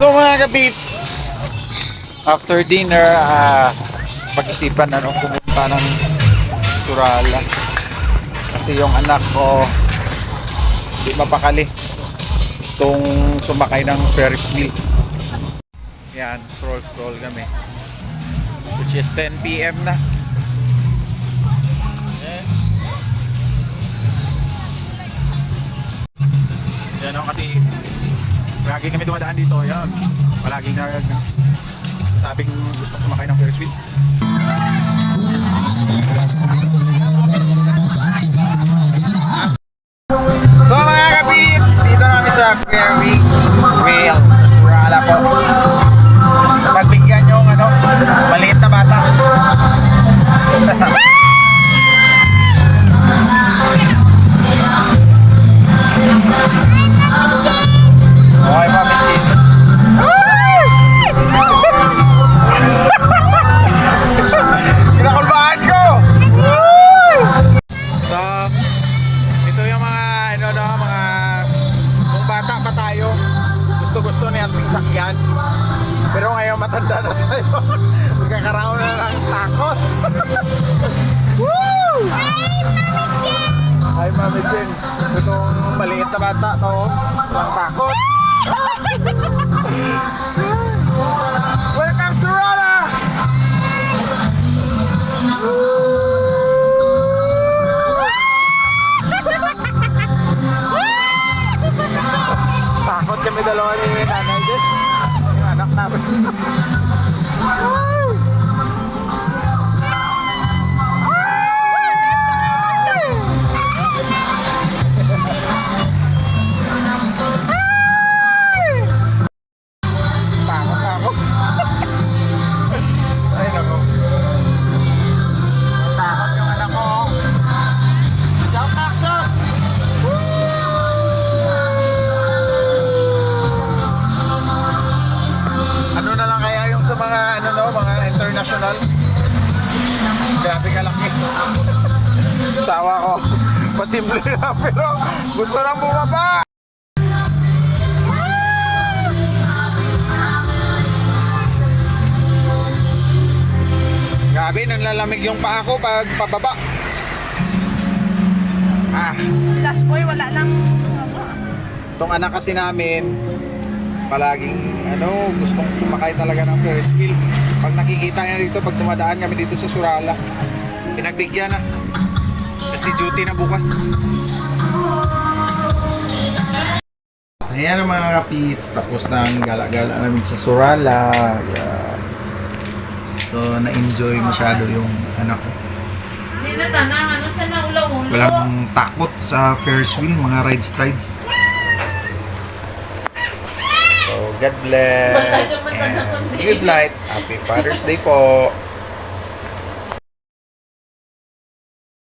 So mga kabits, after dinner, pag-isipan na nung pumunta ng Surala. Kasi yung anak ko, di mapakali. Gustong sumakay ng Ferris wheel. Yan, stroll kami. Which is 10 PM na. Yan o, kasi palagi kami dumadaan dito. Yan, palagi na sabing gusto sumakay ng Ferris wheel. So mga kabits, dito namin sa Ferris wheel sa Surala po. Pagbigyan yung maliit na bata. Okay pa, Mitchin. Kinakulbaan ko! So, ito yung mga, mga kung bata pa tayo, gusto ni ating sakyan. Pero ngayon matanda na tayo. Magkakaraon na ng takot. Woo! Hi, Mami Chen. Itong maliit na bata to, walang takot. Welcome to Surala! Takot kami dalawa ni Nanay Jess. Yung anak namin. Takot. Ay nako. Takot yung anak ko. Shout action! Ano na lang kaya yung sa mga mga international? Grabe kalaki. Sawa ko. Pasimple na pero gusto nang bumaba. Grabe, nanlalamig yung paa ko pag pababa. Flash boy, wala lang. Itong anak kasi namin, palaging gustong sumakay talaga ng Ferris wheel. Pag nakikita niya dito, pag dumadaan kami dito sa Surala, pinagbigyan na. Kasi duty na bukas. Ayan ang mga kapits, tapos na ang gala-gala namin sa Surala. Yeah. So, na-enjoy masyado yung anak ko. Hindi na tanang, sa naulaw-ulo. Walang takot sa Ferris wheel, mga rides. So, God bless and good night. Happy Father's Day po.